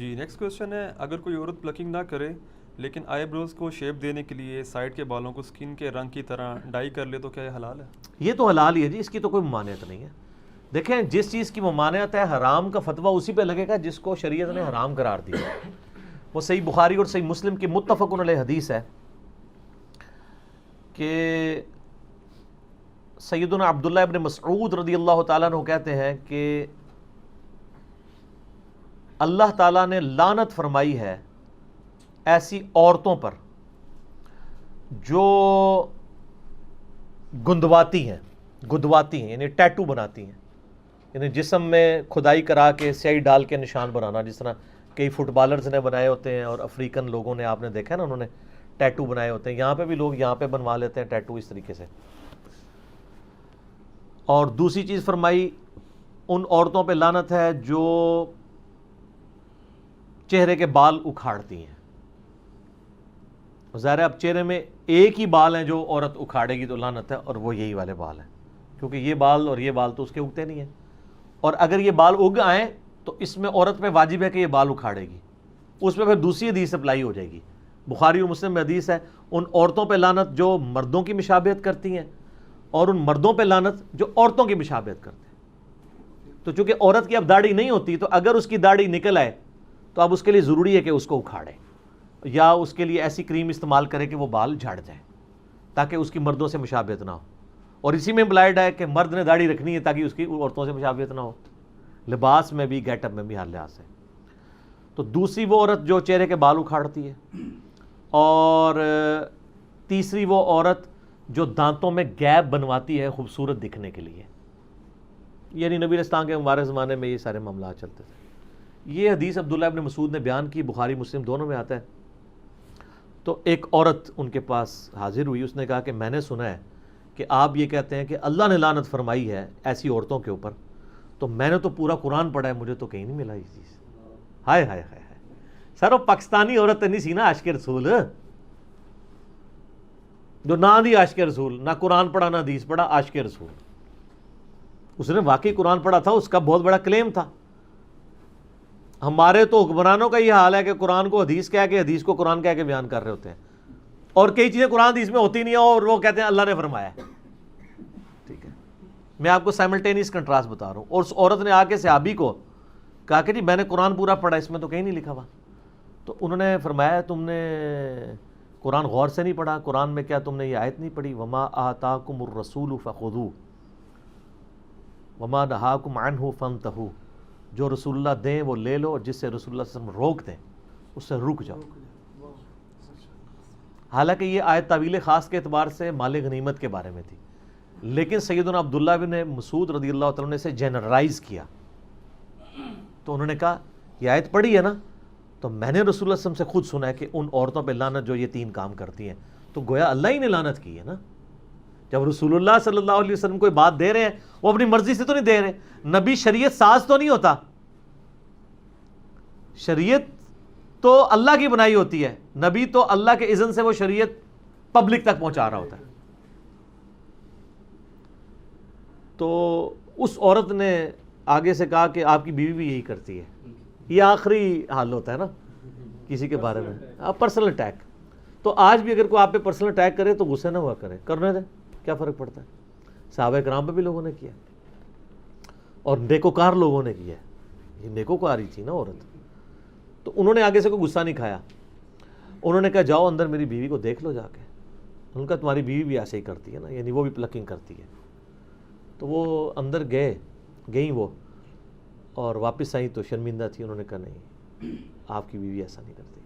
جی next question ہے، اگر کوئی عورت پلکنگ نہ کرے لیکن آئی بروز کو شیپ دینے کے لیے سائڈ کے بالوں کو سکن کے رنگ کی طرح ڈائی کر لے تو کیا یہ حلال ہے؟ یہ تو حلال ہی ہے جی، اس کی تو کوئی ممانعت نہیں ہے۔ دیکھیں جس چیز کی ممانعت ہے حرام کا فتویٰ اسی پہ لگے گا جس کو شریعت نے حرام قرار دیا۔ وہ صحیح بخاری اور صحیح مسلم کی متفق علیہ حدیث ہے کہ سیدنا عبداللہ ابن مسعود رضی اللہ تعالیٰ عنہ کہتے ہیں کہ اللہ تعالیٰ نے لعنت فرمائی ہے ایسی عورتوں پر جو گدواتی ہیں یعنی ٹیٹو بناتی ہیں، یعنی جسم میں کھدائی کرا کے سیاہی ڈال کے نشان بنانا، جس طرح کئی فٹ بالرز نے بنائے ہوتے ہیں اور افریقن لوگوں نے، آپ نے دیکھا نا، انہوں نے ٹیٹو بنائے ہوتے ہیں۔ یہاں پہ بھی لوگ یہاں پہ بنوا لیتے ہیں ٹیٹو اس طریقے سے۔ اور دوسری چیز فرمائی، ان عورتوں پہ لعنت ہے جو چہرے کے بال اکھاڑتی ہیں۔ ظاہر ہے اب چہرے میں ایک ہی بال ہیں جو عورت اکھاڑے گی تو لعنت ہے، اور وہ یہی والے بال ہیں، کیونکہ یہ بال اور یہ بال تو اس کے اگتے نہیں ہیں، اور اگر یہ بال اگ آئیں تو اس میں عورت پہ واجب ہے کہ یہ بال اکھاڑے گی۔ اس پہ پھر دوسری حدیث اپلائی ہو جائے گی، بخاری اور مسلم میں حدیث ہے، ان عورتوں پہ لعنت جو مردوں کی مشابہت کرتی ہیں، اور ان مردوں پہ لعنت جو عورتوں کی مشابہت کرتے ہیں۔ تو چونکہ عورت کی اب داڑھی نہیں ہوتی، تو اگر اس کی داڑھی نکل آئے تو اب اس کے لیے ضروری ہے کہ اس کو اکھاڑے، یا اس کے لیے ایسی کریم استعمال کرے کہ وہ بال جھڑ جائیں تاکہ اس کی مردوں سے مشابہت نہ ہو۔ اور اسی میں امپلائڈ ہے کہ مرد نے داڑھی رکھنی ہے تاکہ اس کی عورتوں سے مشابہت نہ ہو، لباس میں بھی، گیٹ اپ میں بھی، ہر لحاظ سے۔ تو دوسری وہ عورت جو چہرے کے بال اکھاڑتی ہے، اور تیسری وہ عورت جو دانتوں میں گیپ بنواتی ہے خوبصورت دکھنے کے لیے، یعنی نبی علیہ السلام کے مبارک زمانے میں یہ سارے معاملات چلتے تھے۔ یہ حدیث عبداللہ ابن مسعود نے بیان کی، بخاری مسلم دونوں میں آتا ہے۔ تو ایک عورت ان کے پاس حاضر ہوئی، اس نے کہا کہ میں نے سنا ہے کہ آپ یہ کہتے ہیں کہ اللہ نے لعنت فرمائی ہے ایسی عورتوں کے اوپر، تو میں نے تو پورا قرآن پڑھا ہے، مجھے تو کہیں نہیں ملا یہ چیز۔ ہائے ہائے ہائے ہائے، سر وہ پاکستانی عورت نہیں سی نا عاشق رسول، جو نہ دی عاشق رسول، نہ قرآن پڑھا نہ حدیث پڑھا، عاشق رسول۔ اس نے واقعی قرآن پڑھا تھا، اس کا بہت بڑا کلیم تھا۔ ہمارے تو حکمرانوں کا یہ حال ہے کہ قرآن کو حدیث کہہ کے، حدیث کو قرآن کہہ کے بیان کر رہے ہوتے ہیں، اور کئی چیزیں قرآن حدیث میں ہوتی نہیں ہیں اور وہ کہتے ہیں اللہ نے فرمایا ہے۔ ٹھیک ہے، میں آپ کو سائملٹینیس کنٹراسٹ بتا رہا ہوں۔ اور اس عورت نے آ کے صحابی کو کہا کہ جی میں نے قرآن پورا پڑھا، اس میں تو کہیں نہیں لکھا ہوا۔ تو انہوں نے فرمایا تم نے قرآن غور سے نہیں پڑھا، قرآن میں کیا تم نے یہ آیت نہیں پڑھی، وما آتاکم الرسول فخذوہ وما نہاکم عنہ فانتہوا، جو رسول اللہ دیں وہ لے لو، اور جس سے رسول اللہ صلی اللہ علیہ وسلم روک دیں اس سے رک جاؤ۔ حالانکہ یہ آیت تعویل خاص کے اعتبار سے مال غنیمت کے بارے میں تھی، لیکن سیدنا عبداللہ بن مسعود رضی اللہ تعالیٰ نے اسے جنرلائز کیا۔ تو انہوں نے کہا یہ آیت پڑھی ہے نا، تو میں نے رسول اللہ صلی اللہ علیہ وسلم سے خود سنا ہے کہ ان عورتوں پہ لعنت جو یہ تین کام کرتی ہیں، تو گویا اللہ ہی نے لعنت کی ہے نا۔ جب رسول اللہ صلی اللہ علیہ وسلم کوئی بات دے رہے ہیں، وہ اپنی مرضی سے تو نہیں دے رہے، نبی شریعت ساز تو نہیں ہوتا، شریعت تو اللہ کی بنائی ہوتی ہے، نبی تو اللہ کے اذن سے وہ شریعت پبلک تک پہنچا رہا ہوتا ہے۔ تو اس عورت نے آگے سے کہا کہ آپ کی بیوی بھی یہی کرتی ہے۔ یہ آخری حال ہوتا ہے نا کسی کے بارے میں، آپ پرسنل اٹیک۔ تو آج بھی اگر کوئی آپ پہ پرسنل اٹیک کرے تو غصے نہ ہوا کرے، کرنے دیں، کیا فرق پڑتا ہے؟ صحابہ کرام پہ بھی لوگوں نے کیا، اور نیکوکار لوگوں نے کیا، یہ نیکوکاری تھی نا عورت۔ تو انہوں نے آگے سے کوئی غصہ نہیں کھایا، انہوں نے کہا جاؤ اندر میری بیوی کو دیکھ لو جا کے۔ ان کا تمہاری بیوی بھی ایسے ہی کرتی ہے نا، یعنی وہ بھی پلکنگ کرتی ہے۔ تو وہ اندر گئیں وہ، اور واپس آئیں تو شرمندہ تھی، انہوں نے کہا نہیں آپ کی بیوی ایسا نہیں کرتی۔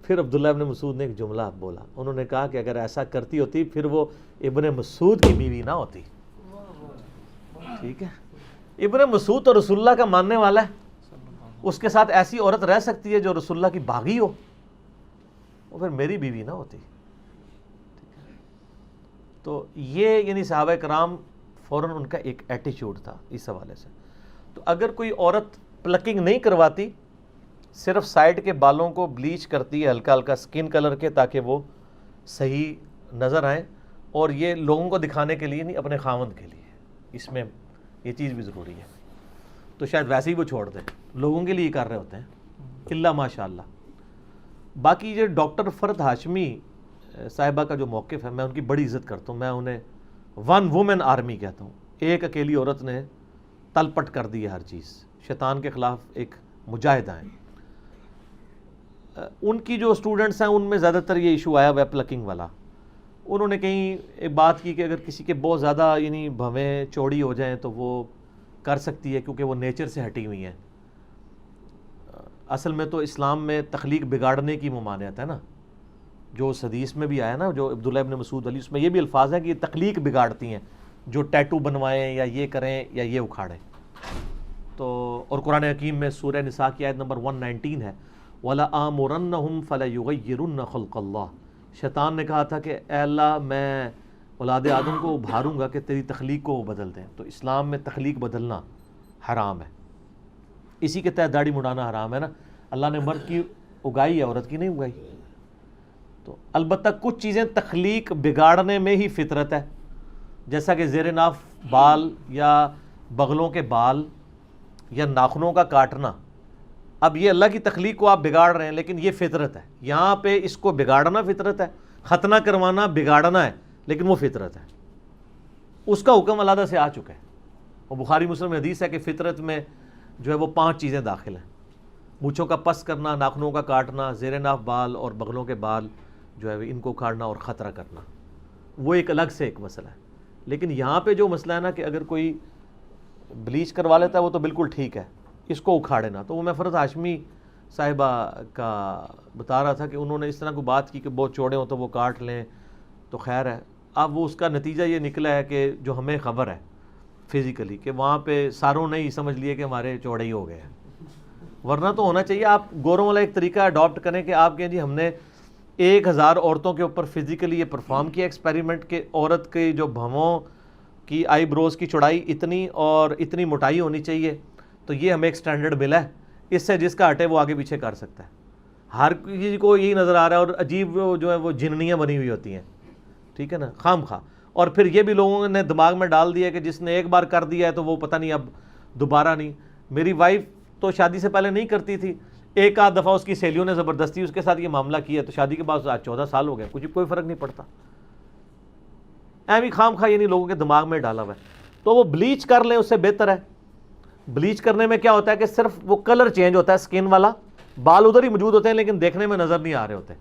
پھر عبداللہ ابن مسعود نے ایک جملہ بولا، انہوں نے کہا کہ اگر ایسا کرتی ہوتی پھر وہ ابن مسعود کی بیوی نہ ہوتی۔ ٹھیک ہے، ابن مسعود تو رسول اللہ کا ماننے والا ہے، اس کے ساتھ ایسی عورت رہ سکتی ہے جو رسول اللہ کی باغی ہو، وہ پھر میری بیوی نہ ہوتی۔ تو یہ یعنی صحابہ کرام فوراً ان کا ایک ایٹیچیوڈ تھا اس حوالے سے۔ تو اگر کوئی عورت پلکنگ نہیں کرواتی، صرف سائڈ کے بالوں کو بلیچ کرتی ہے ہلکا ہلکا سکن کلر کے تاکہ وہ صحیح نظر آئیں، اور یہ لوگوں کو دکھانے کے لیے نہیں، اپنے خاوند کے لیے، اس میں یہ چیز بھی ضروری ہے، تو شاید ویسے ہی وہ چھوڑ دیں، لوگوں کے لیے کر رہے ہوتے ہیں۔ اللہ ماشاء اللہ. باقی یہ ڈاکٹر فرد ہاشمی صاحبہ کا جو موقف ہے میں ان کی بڑی عزت کرتا ہوں. میں انہیں ون وومن آرمی کہتا ہوں. ایک اکیلی عورت نے تل پٹ کر دی ہے ہر چیز. شیطان کے خلاف ایک مجاہدہ ہیں. ان کی جو اسٹوڈنٹس ہیں ان میں زیادہ تر یہ ایشو آیا ویب پلکنگ والا. انہوں نے کہیں ایک بات کی کہ اگر کسی کے بہت زیادہ یعنی بھویں چوڑی ہو جائیں تو وہ کر سکتی ہے کیونکہ وہ نیچر سے ہٹی ہوئی ہیں. اصل میں تو اسلام میں تخلیق بگاڑنے کی ممانعت ہے نا, جو اس حدیث میں بھی آیا نا, جو عبداللہ ابن مسعود علی, اس میں یہ بھی الفاظ ہیں کہ یہ تخلیق بگاڑتی ہیں, جو ٹیٹو بنوائیں یا یہ کریں یا یہ اکھاڑیں. تو اور قرآن حکیم میں سورہ نساء کی آیت نمبر 119 ہے وَلَآمُرَنَّهُمْ فَلَيُغَيِّرُنَّ خَلْقَ اللَّهِ. شیطان نے کہا تھا کہ اے اللہ میں اولاد آدم کو ابھاروں گا کہ تیری تخلیق کو وہ بدل دیں. تو اسلام میں تخلیق بدلنا حرام ہے. اسی کے تحت داڑھی مڑانا حرام ہے نا. اللہ نے مرد کی اگائی ہے, عورت کی نہیں اگائی. تو البتہ کچھ چیزیں تخلیق بگاڑنے میں ہی فطرت ہے, جیسا کہ زیر ناف بال یا بغلوں کے بال یا ناخنوں کا کاٹنا. اب یہ اللہ کی تخلیق کو آپ بگاڑ رہے ہیں, لیکن یہ فطرت ہے. یہاں پہ اس کو بگاڑنا فطرت ہے, ختنہ کروانا بگاڑنا ہے, لیکن وہ فطرت ہے. اس کا حکم علیحدہ سے آ چکا ہے. اور بخاری مسلم میں حدیث ہے کہ فطرت میں جو ہے وہ 5 چیزیں داخل ہیں. مونچھوں کا پس کرنا, ناخنوں کا کاٹنا, زیر ناف بال اور بغلوں کے بال جو ہے ان کو اکھاڑنا اور خطرہ کرنا. وہ ایک الگ سے ایک مسئلہ ہے. لیکن یہاں پہ جو مسئلہ ہے نا کہ اگر کوئی بلیچ کروا لیتا ہے وہ تو بالکل ٹھیک ہے, اس کو اکھاڑے نا. تو وہ میں فرد ہاشمی صاحبہ کا بتا رہا تھا کہ انہوں نے اس طرح کو بات کی کہ بہت چوڑے ہوں تو وہ کاٹ لیں تو خیر ہے. اب وہ اس کا نتیجہ یہ نکلا ہے کہ جو ہمیں خبر ہے فزیکلی کہ وہاں پہ ساروں نے ہی سمجھ لیے کہ ہمارے چوڑے ہی ہو گئے ہیں. ورنہ تو ہونا چاہیے آپ گوروں والا ایک طریقہ اڈاپٹ کریں کہ آپ کہیں جی ہم نے 1000 عورتوں کے اوپر فزیکلی یہ پرفارم کیا ایکسپیریمنٹ کہ عورت کے جو بھووں کی آئی بروز کی چوڑائی اتنی اور اتنی موٹائی ہونی چاہیے, تو یہ ہمیں ایک سٹینڈرڈ ملا ہے, اس سے جس کا ہٹے وہ آگے پیچھے کر سکتا ہے. ہر کسی کو یہی نظر آ رہا ہے. اور عجیب جو ہے وہ جننیاں بنی ہوئی ہوتی ہیں, ٹھیک ہے نا, خام خواہ. اور پھر یہ بھی لوگوں نے دماغ میں ڈال دیا کہ جس نے ایک بار کر دیا ہے تو وہ پتہ نہیں اب دوبارہ نہیں. میری وائف تو شادی سے پہلے نہیں کرتی تھی, ایک آدھ دفعہ اس کی سہیلیوں نے زبردستی اس کے ساتھ یہ معاملہ کیا, تو شادی کے بعد آج 14 سال ہو گئے, کچھ کوئی فرق نہیں پڑتا. ایویں خام خواہ یعنی لوگوں کے دماغ میں ڈالا ہوا ہے. تو وہ بلیچ کر لیں اس سے بہتر ہے. بلیچ کرنے میں کیا ہوتا ہے کہ صرف وہ کلر چینج ہوتا ہے اسکن والا, بال ادھر ہی موجود ہوتے ہیں لیکن دیکھنے میں نظر نہیں آ رہے ہوتے.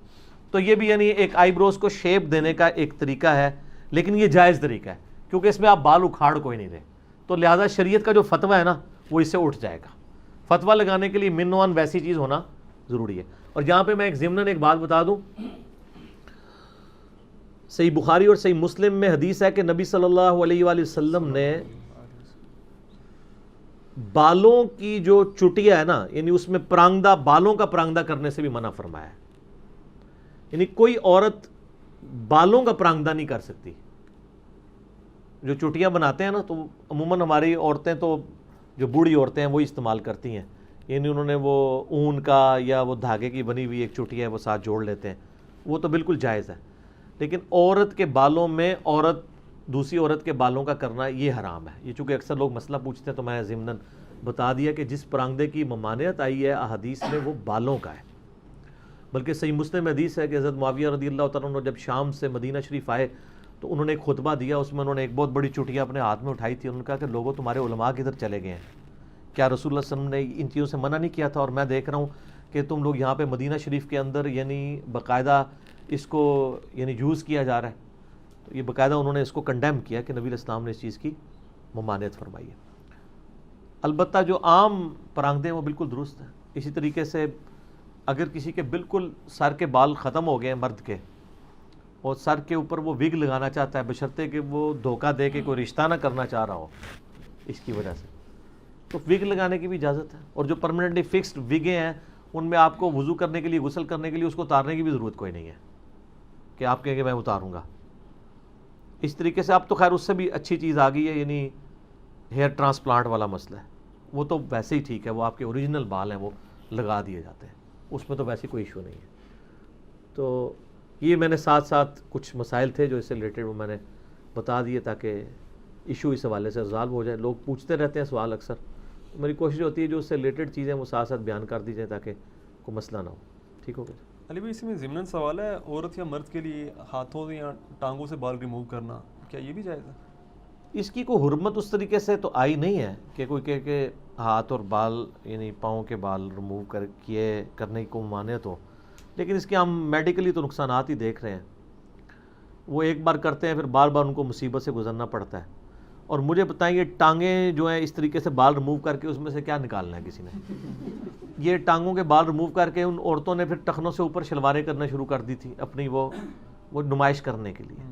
تو یہ بھی یعنی ایک آئی بروز کو شیپ دینے کا ایک طریقہ ہے, لیکن یہ جائز طریقہ ہے کیونکہ اس میں آپ بال اکھاڑ کوئی نہیں رہے. تو لہٰذا شریعت کا جو فتویٰ ہے نا وہ اس سے اٹھ جائے گا. فتویٰ لگانے کے لیے منوان ویسی چیز ہونا ضروری ہے. اور یہاں پہ میں ایک ضمناً ایک بات بتا دوں, صحیح بخاری اور صحیح مسلم میں حدیث ہے کہ نبی صلی اللہ علیہ وآلہ وسلم نے بالوں کی جو چٹیا ہے نا, یعنی اس میں پرانگدہ, بالوں کا پرانگدہ کرنے سے بھی منع فرمایا ہے. یعنی کوئی عورت بالوں کا پرانگدہ نہیں کر سکتی. جو چٹیاں بناتے ہیں نا تو عموماً ہماری عورتیں تو جو بوڑھی عورتیں ہیں وہی استعمال کرتی ہیں. یعنی انہوں نے وہ اون کا یا وہ دھاگے کی بنی ہوئی ایک چٹیا ہے وہ ساتھ جوڑ لیتے ہیں, وہ تو بالکل جائز ہے. لیکن عورت کے بالوں میں عورت دوسری عورت کے بالوں کا کرنا یہ حرام ہے. یہ چونکہ اکثر لوگ مسئلہ پوچھتے ہیں تو میں ضمناً بتا دیا کہ جس پرانگدے کی ممانعت آئی ہے احادیث میں وہ بالوں کا ہے. بلکہ صحیح مسلم حدیث ہے کہ حضرت معاویہ رضی اللہ تعالیٰ عنہ جب شام سے مدینہ شریف آئے تو انہوں نے ایک خطبہ دیا, اس میں انہوں نے ایک بہت بڑی چٹیا اپنے ہاتھ میں اٹھائی تھی. انہوں نے کہا کہ لوگوں تمہارے علماء کدھر چلے گئے ہیں, کیا رسول اللہ صلی اللہ علیہ وسلم نے ان چیزوں سے منع نہیں کیا تھا؟ اور میں دیکھ رہا ہوں کہ تم لوگ یہاں پہ مدینہ شریف کے اندر یعنی باقاعدہ اس کو یعنی یوز کیا جا رہا ہے. تو یہ باقاعدہ انہوں نے اس کو کنڈیم کیا کہ نبی علیہ السلام نے اس چیز کی ممانعت فرمائی ہے. البتہ جو عام پرانگدے ہیں وہ بالکل درست ہیں. اسی طریقے سے اگر کسی کے بالکل سر کے بال ختم ہو گئے ہیں مرد کے, اور سر کے اوپر وہ وگ لگانا چاہتا ہے بشرطے کہ وہ دھوکہ دے کے کوئی رشتہ نہ کرنا چاہ رہا ہو اس کی وجہ سے, تو وگ لگانے کی بھی اجازت ہے. اور جو پرماننٹلی فکسڈ وگیں ہیں ان میں آپ کو وضو کرنے کے لیے, غسل کرنے کے لیے اس کو اتارنے کی بھی ضرورت کوئی نہیں ہے کہ آپ کہیں کہ میں اتاروں گا. اس طریقے سے اب تو خیر اس سے بھی اچھی چیز آ گئی ہے, یعنی ہیئر ٹرانسپلانٹ والا مسئلہ ہے. وہ تو ویسے ہی ٹھیک ہے, وہ آپ کے اوریجنل بال ہیں وہ لگا دیے جاتے ہیں, اس میں تو ویسے کوئی ایشو نہیں ہے. تو یہ میں نے ساتھ ساتھ کچھ مسائل تھے جو اس سے ریلیٹڈ وہ میں نے بتا دیے تاکہ ایشو اس حوالے سے ریزالو ہو جائے. لوگ پوچھتے رہتے ہیں سوال اکثر, میری کوشش ہوتی ہے جو اس سے ریلیٹڈ چیزیں وہ ساتھ ساتھ بیان کر دی جائیں تاکہ کوئی مسئلہ نہ ہو. ٹھیک ہو گیا. علی بھائی اسی میں ضمناً سوال ہے، عورت یا مرد کے لیے ہاتھوں یا ٹانگوں سے بال ریموو کرنا کیا یہ بھی جائز ہے؟ اس کی کوئی حرمت اس طریقے سے تو آئی نہیں ہے کہ کوئی کہے کہ ہاتھ اور بال یعنی پاؤں کے بال ریموو کرنے کی کوئی مانعت ہو، لیکن اس کے ہم میڈیکلی تو نقصانات ہی دیکھ رہے ہیں. وہ ایک بار کرتے ہیں پھر بار بار ان کو مصیبت سے گزرنا پڑتا ہے. اور مجھے بتائیں یہ ٹانگیں جو ہیں اس طریقے سے بال ریموو کر کے اس میں سے کیا نکالنا ہے کسی نے؟ یہ ٹانگوں کے بال ریموو کر کے ان عورتوں نے پھر ٹخنوں سے اوپر شلواریں کرنا شروع کر دی تھی اپنی وہ نمائش کرنے کے لیے.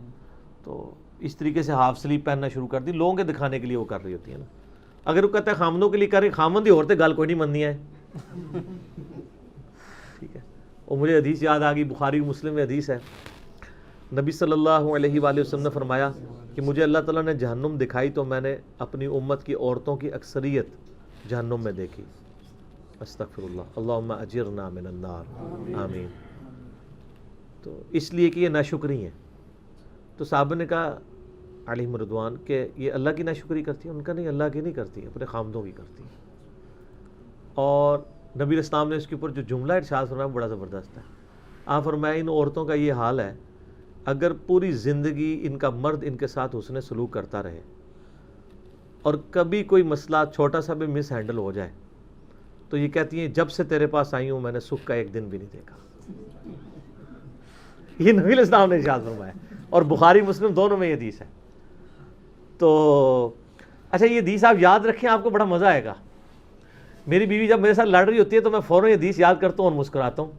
تو اس طریقے سے ہاف سلیپ پہننا شروع کر دی لوگوں کے دکھانے کے لیے وہ کر رہی ہوتی ہے نا. اگر وہ کہتا ہے خامدوں کے لیے کر رہی، خامد ہی عورتیں گال کوئی نہیں مننی ہے. ٹھیک ہے. اور مجھے حدیث یاد آ گئی، بخاری مسلم میں حدیث ہے، نبی صلی اللہ علیہ وآلہ وسلم نے فرمایا کہ مجھے اللہ تعالیٰ نے جہنم دکھائی تو میں نے اپنی امت کی عورتوں کی اکثریت جہنم میں دیکھی. استغفر اللہ، اللہم اجرنا من النار، آمین. تو اس لیے کہ یہ ناشکری ہیں. تو صحابہ نے کہا علیہم رضوان کہ یہ اللہ کی ناشکری کرتی ہیں؟ ان کا نہیں، اللہ کی نہیں کرتی، اپنے خامدوں کی کرتی ہیں. اور نبی اسلام نے اس کے اوپر جو جملہ ارشاد فرمایا بڑا زبردست ہے. آپ فرمایا ان عورتوں کا یہ حال ہے اگر پوری زندگی ان کا مرد ان کے ساتھ حسن سلوک کرتا رہے اور کبھی کوئی مسئلہ چھوٹا سا بھی مس ہینڈل ہو جائے تو یہ کہتی ہیں جب سے تیرے پاس آئی ہوں میں نے سکھ کا ایک دن بھی نہیں دیکھا. یہ نبی اسلام نے ارشاد فرمایا اور بخاری مسلم دونوں میں یہ حدیث ہے. تو اچھا یہ حدیث آپ یاد رکھیں، آپ کو بڑا مزہ آئے گا. میری بیوی جب میرے ساتھ لڑ رہی ہوتی ہے تو میں فوراً یہ حدیث یاد کرتا ہوں اور مسکراتا ہوں.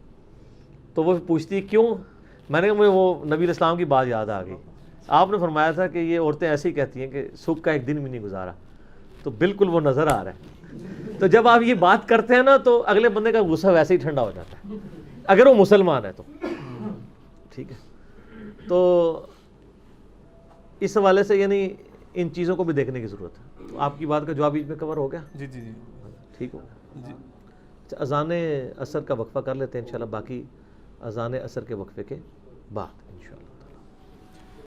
تو وہ پوچھتی ہے کیوں؟ میں نے کہا مجھے وہ نبی اسلام کی بات یاد آ گئی. آپ نے فرمایا تھا کہ یہ عورتیں ایسے ہی کہتی ہیں کہ سکھ کا ایک دن بھی نہیں گزارا. تو بالکل وہ نظر آ رہا ہے. تو جب آپ یہ بات کرتے ہیں نا تو اگلے بندے کا غصہ ویسے ہی ٹھنڈا ہو جاتا ہے اگر وہ مسلمان ہے تو. ٹھیک ہے. تو اس حوالے سے یعنی ان چیزوں کو بھی دیکھنے کی ضرورت ہے. تو آپ کی بات کا جواب اس میں کور ہو گیا؟ جی جی جی ٹھیک ہو گیا. جی. اچھا اذان عصر کا وقفہ کر لیتے ہیں انشاءاللہ، باقی اذان عصر کے وقفے کے بعد انشاءاللہ.